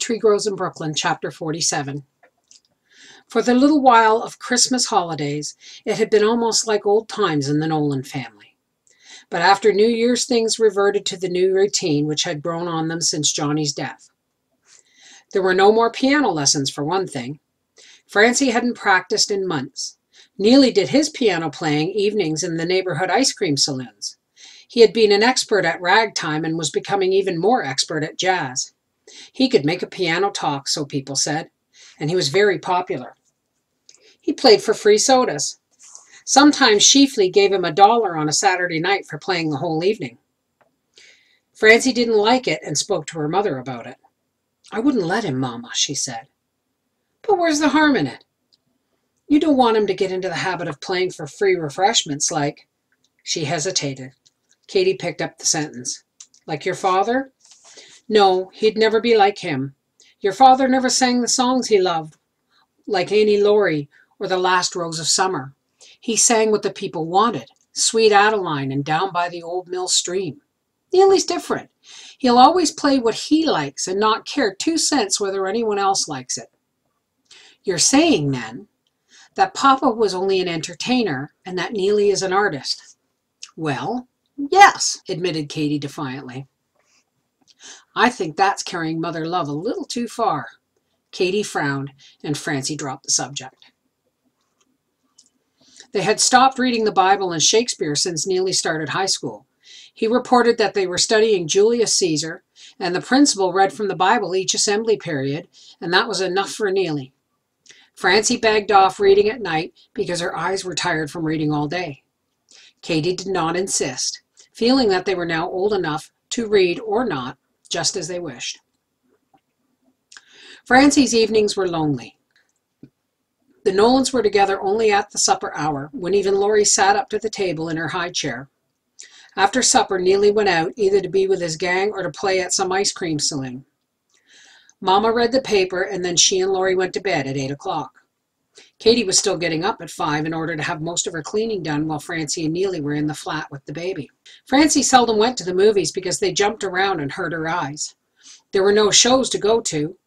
Tree Grows in Brooklyn, Chapter 47. For the little while of Christmas holidays, it had been almost like old times in the Nolan family. But after New Year's, things reverted to the new routine which had grown on them since Johnny's death. There were no more piano lessons, for one thing. Francie hadn't practiced in months. Neely did his piano playing evenings in the neighborhood ice cream saloons. He had been an expert at ragtime and was becoming even more expert at jazz. He could make a piano talk, so people said, and he was very popular. He played for free sodas. Sometimes Sheafley gave him $1 on a Saturday night for playing the whole evening. Francie didn't like it and spoke to her mother about it. "I wouldn't let him, Mama," she said. "But where's the harm in it? You don't want him to get into the habit of playing for free refreshments like—" She hesitated. Katie picked up the sentence. "Like your father?" "No, he'd never be like him. Your father never sang the songs he loved, like Annie Laurie or The Last Rose of Summer. He sang what the people wanted, Sweet Adeline and Down by the Old Mill Stream. Neely's different. He'll always play what he likes and not care 2 cents whether anyone else likes it." "You're saying, then, that Papa was only an entertainer and that Neely is an artist?" "Well, yes," admitted Katie defiantly. "I think that's carrying mother love a little too far." Katie frowned, and Francie dropped the subject. They had stopped reading the Bible and Shakespeare since Neely started high school. He reported that they were studying Julius Caesar, and the principal read from the Bible each assembly period, and that was enough for Neely. Francie begged off reading at night because her eyes were tired from reading all day. Katie did not insist, feeling that they were now old enough to read or not, just as they wished. Francie's evenings were lonely. The Nolans were together only at the supper hour, when even Laurie sat up to the table in her high chair. After supper, Neely went out, either to be with his gang or to play at some ice cream saloon. Mama read the paper, and then she and Laurie went to bed at 8 o'clock. Katie was still getting up at 5 in order to have most of her cleaning done while Francie and Neely were in the flat with the baby. Francie seldom went to the movies because they jumped around and hurt her eyes. There were no shows to go to.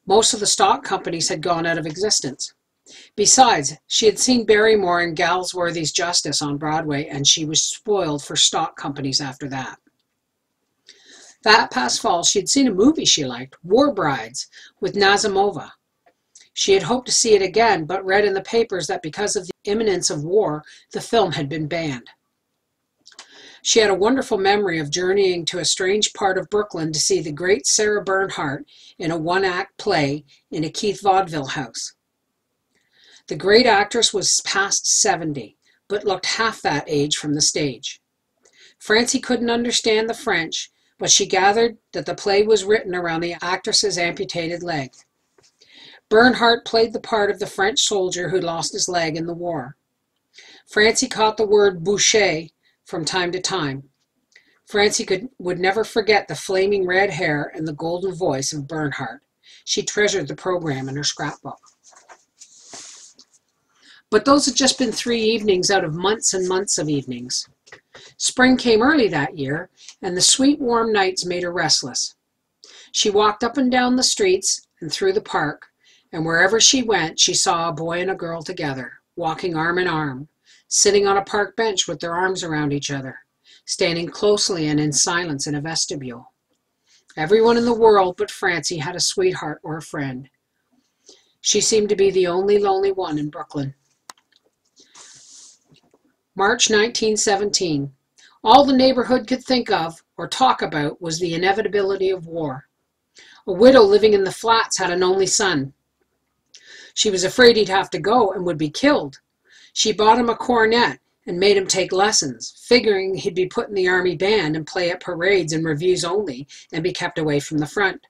Most of the stock companies had gone out of existence. Besides, she had seen Barrymore and Galsworthy's Justice on Broadway, and she was spoiled for stock companies after that. That past fall, she had seen a movie she liked, War Brides, with Nazimova. She had hoped to see it again, but read in the papers that because of the imminence of war, the film had been banned. She had a wonderful memory of journeying to a strange part of Brooklyn to see the great Sarah Bernhardt in a one-act play in a Keith vaudeville house. The great actress was past 70, but looked half that age from the stage. Francie couldn't understand the French, but she gathered that the play was written around the actress's amputated leg. Bernhardt played the part of the French soldier who lost his leg in the war. Francie caught the word boucher from time to time. Francie would never forget the flaming red hair and the golden voice of Bernhardt. She treasured the program in her scrapbook. But those had just been 3 evenings out of months and months of evenings. Spring came early that year, and the sweet warm nights made her restless. She walked up and down the streets and through the park, and wherever she went, she saw a boy and a girl together, walking arm in arm, sitting on a park bench with their arms around each other, standing closely and in silence in a vestibule. Everyone in the world but Francie had a sweetheart or a friend. She seemed to be the only lonely one in Brooklyn. March 1917. All the neighborhood could think of or talk about was the inevitability of war. A widow living in the flats had an only son. She was afraid he'd have to go and would be killed. She bought him a cornet and made him take lessons, figuring he'd be put in the army band and play at parades and reviews only and be kept away from the front.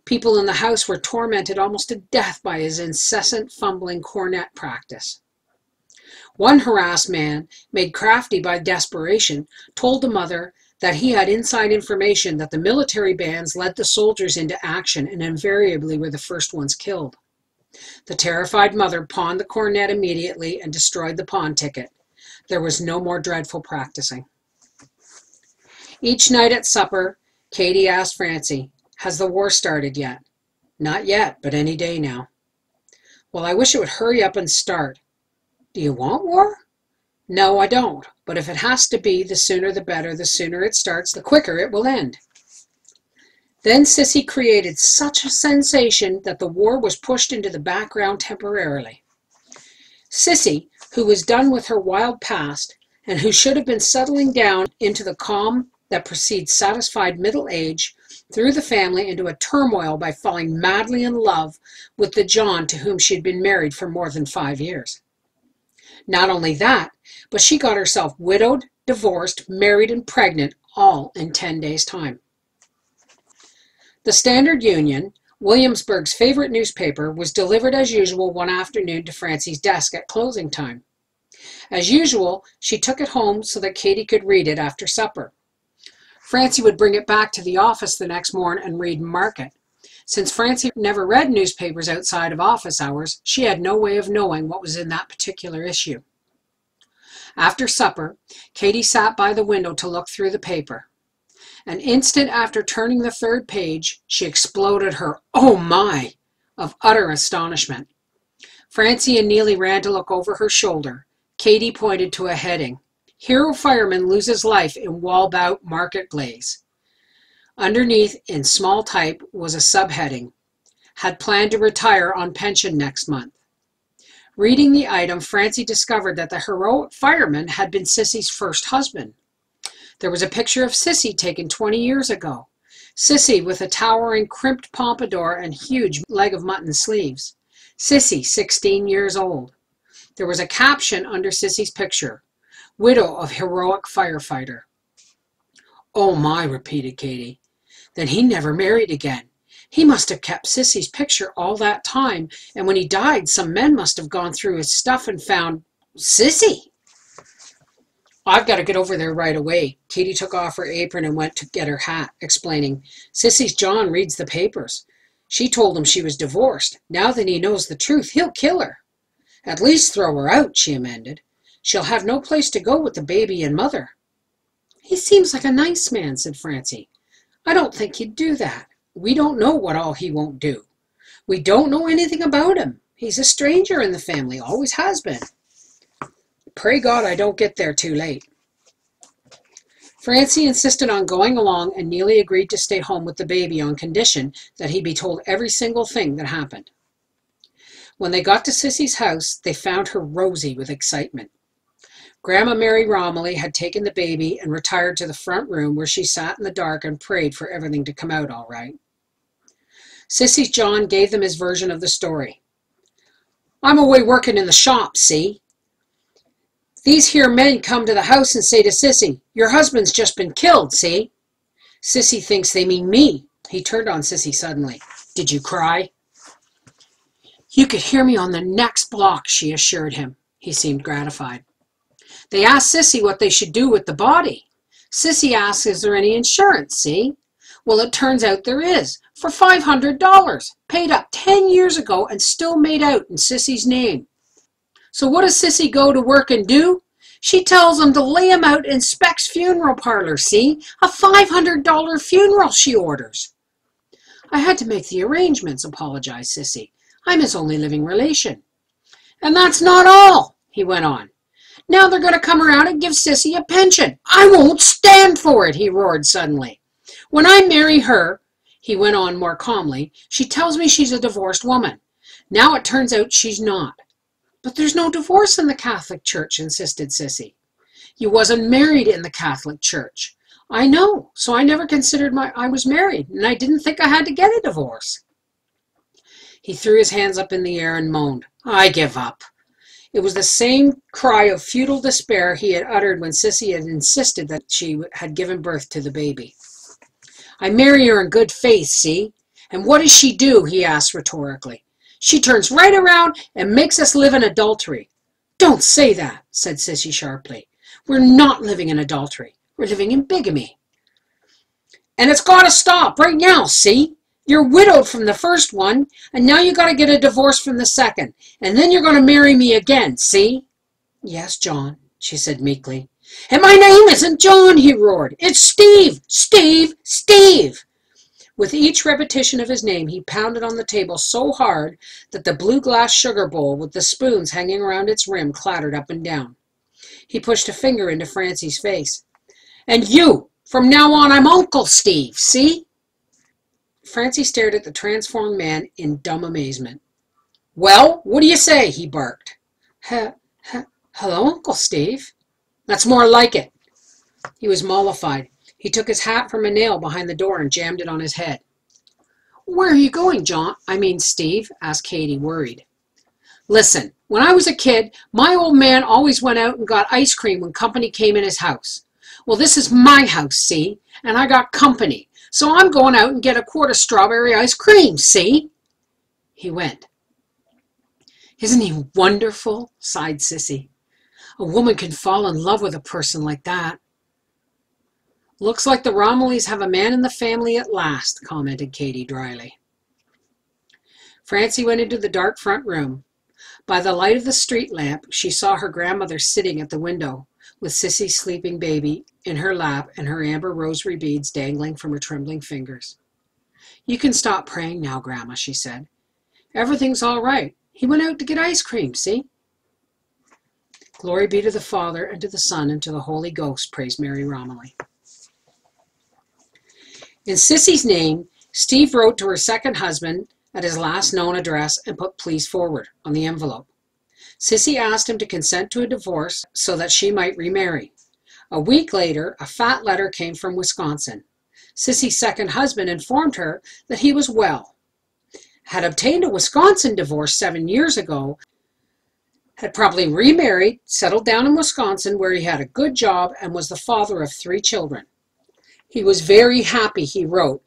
People in the house were tormented almost to death by his incessant fumbling cornet practice. One harassed man, made crafty by desperation, told the mother that he had inside information that the military bands led the soldiers into action and invariably were the first ones killed. The terrified mother pawned the cornet immediately and destroyed the pawn ticket. There was no more dreadful practicing. Each night at supper, Katie asked Francie, "Has the war started yet?" Not yet, but any day now. Well, I wish it would hurry up and start. Do you want war? No, I don't. But if it has to be, the sooner the better. The sooner it starts, the quicker it will end. Then Sissy created such a sensation that the war was pushed into the background temporarily. Sissy, who was done with her wild past, and who should have been settling down into the calm that precedes satisfied middle age, threw the family into a turmoil by falling madly in love with the John to whom she had been married for more than 5 years. Not only that, but she got herself widowed, divorced, married, and pregnant, all in 10 days' time. The Standard Union, Williamsburg's favorite newspaper, was delivered as usual one afternoon to Francie's desk at closing time. As usual, she took it home so that Katie could read it after supper. Francie would bring it back to the office the next morning and read and mark it. Since Francie never read newspapers outside of office hours, she had no way of knowing what was in that particular issue. After supper, Katie sat by the window to look through the paper. An instant after turning the third page, she exploded her "Oh my!" of utter astonishment. Francie and Neely ran to look over her shoulder. Katie pointed to a heading. Hero fireman loses life in Walbout Market Blaze. Underneath, in small type, was a subheading. Had planned to retire on pension next month. Reading the item, Francie discovered that the heroic fireman had been Sissy's first husband. There was a picture of Sissy taken 20 years ago. Sissy with a towering crimped pompadour and huge leg of mutton sleeves. Sissy, 16 years old. There was a caption under Sissy's picture. Widow of heroic firefighter. "Oh my," repeated Katie. "Then he never married again. He must have kept Sissy's picture all that time, and when he died, some men must have gone through his stuff and found Sissy." "I've got to get over there right away." Katie took off her apron and went to get her hat, explaining, "Sissy's John reads the papers. She told him she was divorced. Now that he knows the truth, he'll kill her. At least throw her out," she amended. "She'll have no place to go with the baby and mother." "He seems like a nice man," said Francie. "I don't think he'd do that. We don't know what all he won't do. We don't know anything about him. He's a stranger in the family, always has been. Pray God I don't get there too late." Francie insisted on going along, and Neely agreed to stay home with the baby on condition that he be told every single thing that happened. When they got to Sissy's house, they found her rosy with excitement. Grandma Mary Romilly had taken the baby and retired to the front room where she sat in the dark and prayed for everything to come out all right. Sissy's John gave them his version of the story. "I'm away working in the shop, see? These here men come to the house and say to Sissy, 'Your husband's just been killed, see?' Sissy thinks they mean me." He turned on Sissy suddenly. "Did you cry?" "You could hear me on the next block," she assured him. He seemed gratified. "They asked Sissy what they should do with the body. Sissy asks, is there any insurance, see? Well, it turns out there is, for $500, paid up 10 years ago and still made out in Sissy's name. So what does Sissy go to work and do? She tells them to lay him out in Speck's funeral parlor, see? A $500 funeral she orders." "I had to make the arrangements," apologized Sissy. "I'm his only living relation." "And that's not all," he went on. "Now they're going to come around and give Sissy a pension. I won't stand for it," he roared suddenly. "When I marry her," he went on more calmly, "she tells me she's a divorced woman. Now it turns out she's not." "But there's no divorce in the Catholic Church," insisted Sissy. "You wasn't married in the Catholic Church." "I know, so I never considered I was married, and I didn't think I had to get a divorce." He threw his hands up in the air and moaned, "I give up." It was the same cry of futile despair he had uttered when Sissy had insisted that she had given birth to the baby. "I marry her in good faith, see? And what does she do?" he asked rhetorically. "She turns right around and makes us live in adultery." "Don't say that," said Sissy sharply. "We're not living in adultery. We're living in bigamy. And it's got to stop right now, see? You're widowed from the first one, and now you got to get a divorce from the second, and then you're going to marry me again, see?" "Yes, John," she said meekly. "And my name isn't John," he roared. "It's Steve, Steve, Steve." With each repetition of his name, he pounded on the table so hard that the blue glass sugar bowl with the spoons hanging around its rim clattered up and down. He pushed a finger into Francie's face. "And you! From now on, I'm Uncle Steve, see?" Francie stared at the transformed man in dumb amazement. "Well, what do you say?" he barked. Hello, Uncle Steve." "That's more like it." He was mollified. He took his hat from a nail behind the door and jammed it on his head. "Where are you going, Steve?" asked Katie, worried. "Listen, when I was a kid, my old man always went out and got ice cream when company came in his house. Well, this is my house, see? And I got company, so I'm going out and get a quart of strawberry ice cream, see?" He went. "Isn't he wonderful?" sighed Sissy. "A woman can fall in love with a person like that." "Looks like the Romillys have a man in the family at last," commented Katie dryly. Francie went into the dark front room. By the light of the street lamp, she saw her grandmother sitting at the window, with Sissy's sleeping baby in her lap and her amber rosary beads dangling from her trembling fingers. "You can stop praying now, Grandma," she said. "Everything's all right. He went out to get ice cream, see?" "Glory be to the Father, and to the Son, and to the Holy Ghost," praised Mary Romilly. In Sissy's name, Steve wrote to her second husband at his last known address and put "Please forward" on the envelope. Sissy asked him to consent to a divorce so that she might remarry. A week later, a fat letter came from Wisconsin. Sissy's second husband informed her that he was well, had obtained a Wisconsin divorce 7 years ago, had probably remarried, settled down in Wisconsin where he had a good job and was the father of 3 children. He was very happy, he wrote,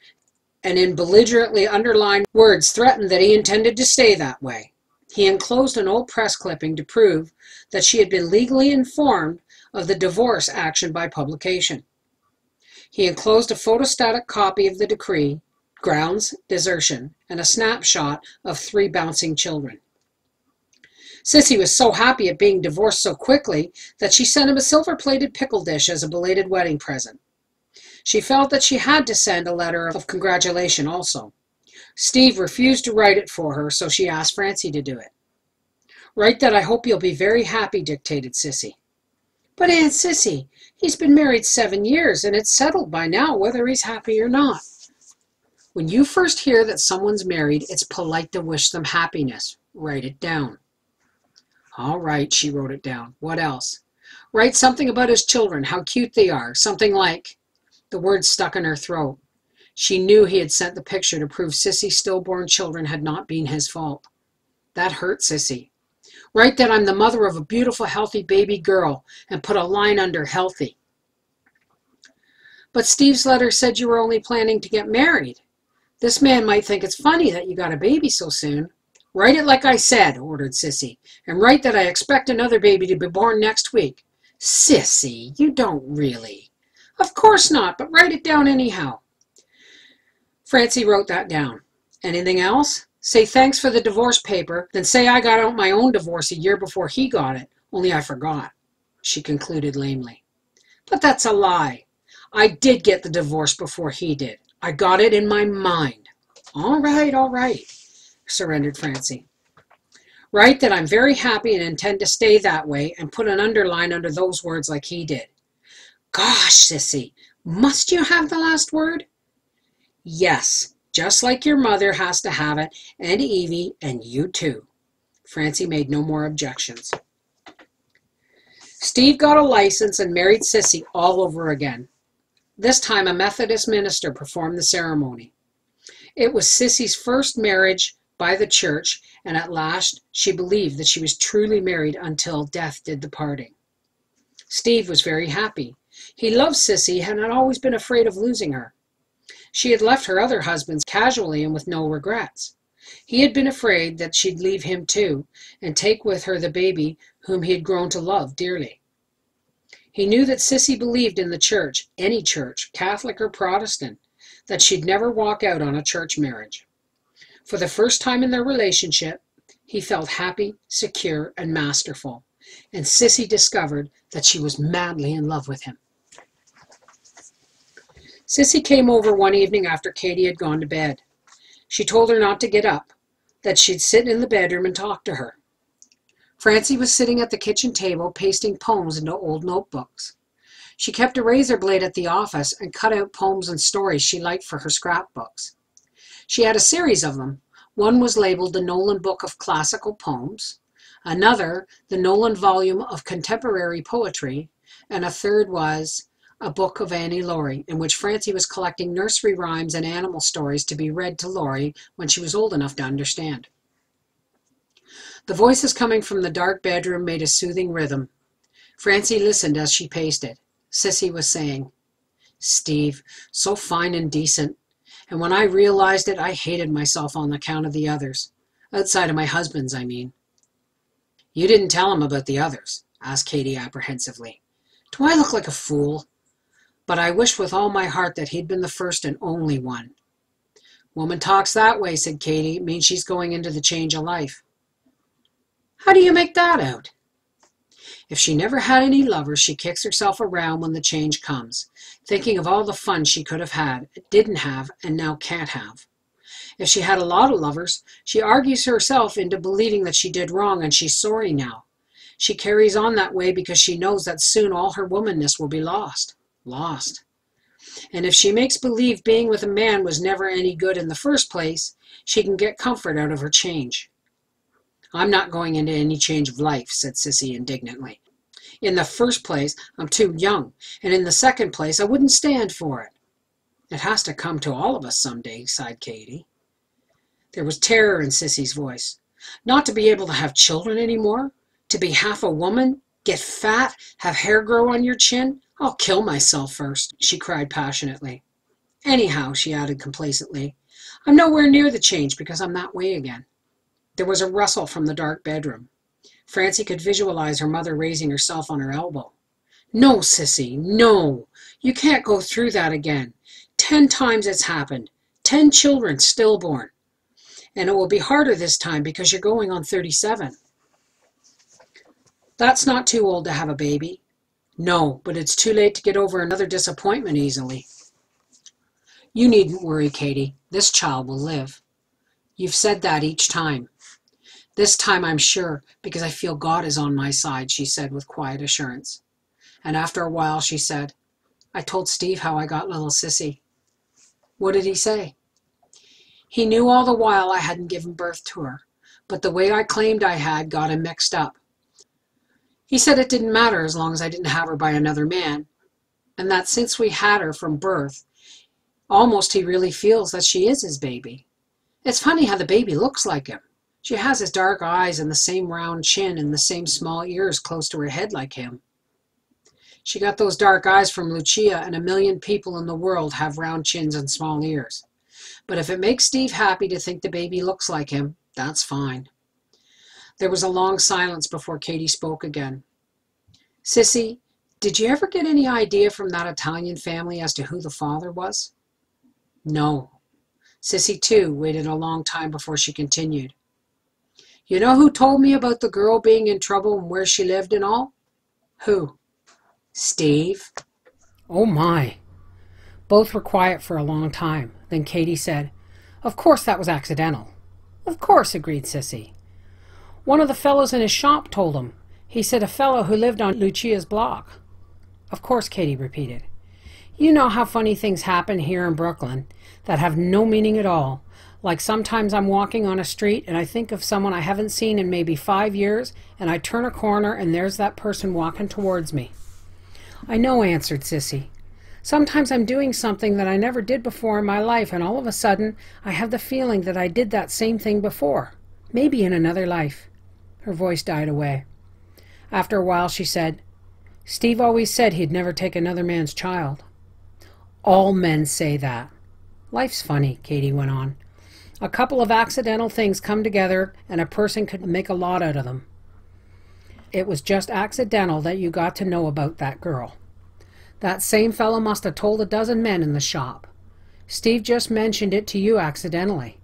and in belligerently underlined words threatened that he intended to stay that way. He enclosed an old press clipping to prove that she had been legally informed of the divorce action by publication. He enclosed a photostatic copy of the decree, grounds, desertion, and a snapshot of 3 bouncing children. Sissy was so happy at being divorced so quickly that she sent him a silver-plated pickle dish as a belated wedding present. She felt that she had to send a letter of congratulation also. Steve refused to write it for her, so she asked Francie to do it. "Write that I hope you'll be very happy," dictated Sissy. "But Aunt Sissy, he's been married 7 years, and it's settled by now whether he's happy or not." "When you first hear that someone's married, it's polite to wish them happiness. Write it down." "All right," she wrote it down. "What else?" "Write something about his children, how cute they are. Something like..." The words stuck in her throat. She knew he had sent the picture to prove Sissy's stillborn children had not been his fault. That hurt Sissy. "Write that I'm the mother of a beautiful, healthy baby girl, and put a line under healthy." "But Steve's letter said you were only planning to get married. This man might think it's funny that you got a baby so soon." "Write it like I said," ordered Sissy, "and write that I expect another baby to be born next week." "Sissy, you don't really..." "Of course not, but write it down anyhow." Francie wrote that down. "Anything else?" "Say thanks for the divorce paper, then say I got out my own divorce a year before he got it, only I forgot," she concluded lamely. "But that's a lie. I did get the divorce before he did. I got it in my mind." All right, surrendered Francie. "Write that I'm very happy and intend to stay that way, and put an underline under those words like he did." "Gosh, Sissy, must you have the last word?" "Yes, just like your mother has to have it, and Evie, and you too." Francie made no more objections. Steve got a license and married Sissy all over again. This time a Methodist minister performed the ceremony. It was Sissy's first marriage by the church, and at last she believed that she was truly married until death did the parting. Steve was very happy. He loved Sissy and had always been afraid of losing her. She had left her other husbands casually and with no regrets. He had been afraid that she'd leave him too, and take with her the baby whom he had grown to love dearly. He knew that Sissy believed in the church, any church, Catholic or Protestant, that she'd never walk out on a church marriage. For the first time in their relationship, he felt happy, secure, and masterful, and Sissy discovered that she was madly in love with him. Sissy came over one evening after Katie had gone to bed. She told her not to get up, that she'd sit in the bedroom and talk to her. Francie was sitting at the kitchen table pasting poems into old notebooks. She kept a razor blade at the office and cut out poems and stories she liked for her scrapbooks. She had a series of them. One was labeled the Nolan Book of Classical Poems, another the Nolan Volume of Contemporary Poetry, and a third was a book of Annie Laurie, in which Francie was collecting nursery rhymes and animal stories to be read to Laurie when she was old enough to understand. The voices coming from the dark bedroom made a soothing rhythm. Francie listened as she paced it. Sissy was saying, "Steve, so fine and decent. And when I realized it, I hated myself on account of the others. Outside of my husband's, I mean." "You didn't tell him about the others?" asked Katie apprehensively. "Do I look like a fool? But I wish with all my heart that he'd been the first and only one." "Woman talks that way," said Katie. "It means she's going into the change of life." "How do you make that out?" "If she never had any lovers, she kicks herself around when the change comes, thinking of all the fun she could have had, didn't have, and now can't have. If she had a lot of lovers, she argues herself into believing that she did wrong and she's sorry now. She carries on that way because she knows that soon all her womanness will be lost. And if she makes believe being with a man was never any good in the first place, she can get comfort out of her change." "I'm not going into any change of life," said Sissy indignantly. "In the first place, I'm too young, and in the second place, I wouldn't stand for it." "It has to come to all of us someday," sighed Katie. There was terror in Sissy's voice. "Not to be able to have children anymore? To be half a woman? Get fat? Have hair grow on your chin? I'll kill myself first," she cried passionately. "Anyhow," she added complacently, "I'm nowhere near the change because I'm that way again." There was a rustle from the dark bedroom. Francie could visualize her mother raising herself on her elbow. "No, Sissy, no. You can't go through that again. 10 times it's happened. 10 children stillborn. And it will be harder this time because you're going on 37. That's not too old to have a baby." "No, but it's too late to get over another disappointment easily." "You needn't worry, Katie. This child will live." "You've said that each time." "This time I'm sure, because I feel God is on my side," she said with quiet assurance. And after a while she said, "I told Steve how I got little Sissy." "What did he say?" "He knew all the while I hadn't given birth to her, but the way I claimed I had got him mixed up. He said it didn't matter as long as I didn't have her by another man, and that since we had her from birth, almost he really feels that she is his baby. It's funny how the baby looks like him. She has his dark eyes and the same round chin and the same small ears close to her head like him. She got those dark eyes from Lucia, and 1,000,000 people in the world have round chins and small ears. But if it makes Steve happy to think the baby looks like him, that's fine." There was a long silence before Katie spoke again. "Sissy, did you ever get any idea from that Italian family as to who the father was?" "No." Sissy, too, waited a long time before she continued. "You know who told me about the girl being in trouble and where she lived and all?" "Who?" "Steve." "Oh, my." Both were quiet for a long time. Then Katie said, "Of course that was accidental." "Of course," agreed Sissy. "One of the fellows in his shop told him. He said a fellow who lived on Lucia's block." "Of course," Katie repeated. "You know how funny things happen here in Brooklyn that have no meaning at all. Like sometimes I'm walking on a street and I think of someone I haven't seen in maybe 5 years, and I turn a corner and there's that person walking towards me." "I know," answered Sissy. "Sometimes I'm doing something that I never did before in my life, and all of a sudden I have the feeling that I did that same thing before, maybe in another life." Her voice died away. After a while she said, "Steve always said he'd never take another man's child." "All men say that." "Life's funny," Katie went on. "A couple of accidental things come together and a person could make a lot out of them. It was just accidental that you got to know about that girl. That same fellow must have told a dozen men in the shop. Steve just mentioned it to you accidentally.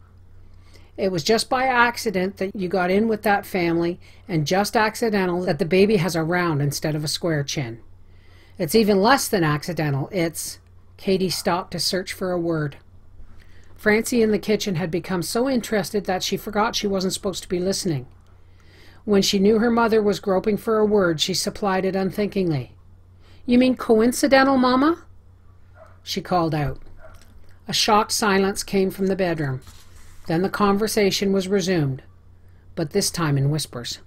It was just by accident that you got in with that family, and just accidental that the baby has a round instead of a square chin. It's even less than accidental. It's..." Katie stopped to search for a word. Francie in the kitchen had become so interested that she forgot she wasn't supposed to be listening. When she knew her mother was groping for a word, she supplied it unthinkingly. "You mean coincidental, Mama?" she called out. A shocked silence came from the bedroom. Then the conversation was resumed, but this time in whispers.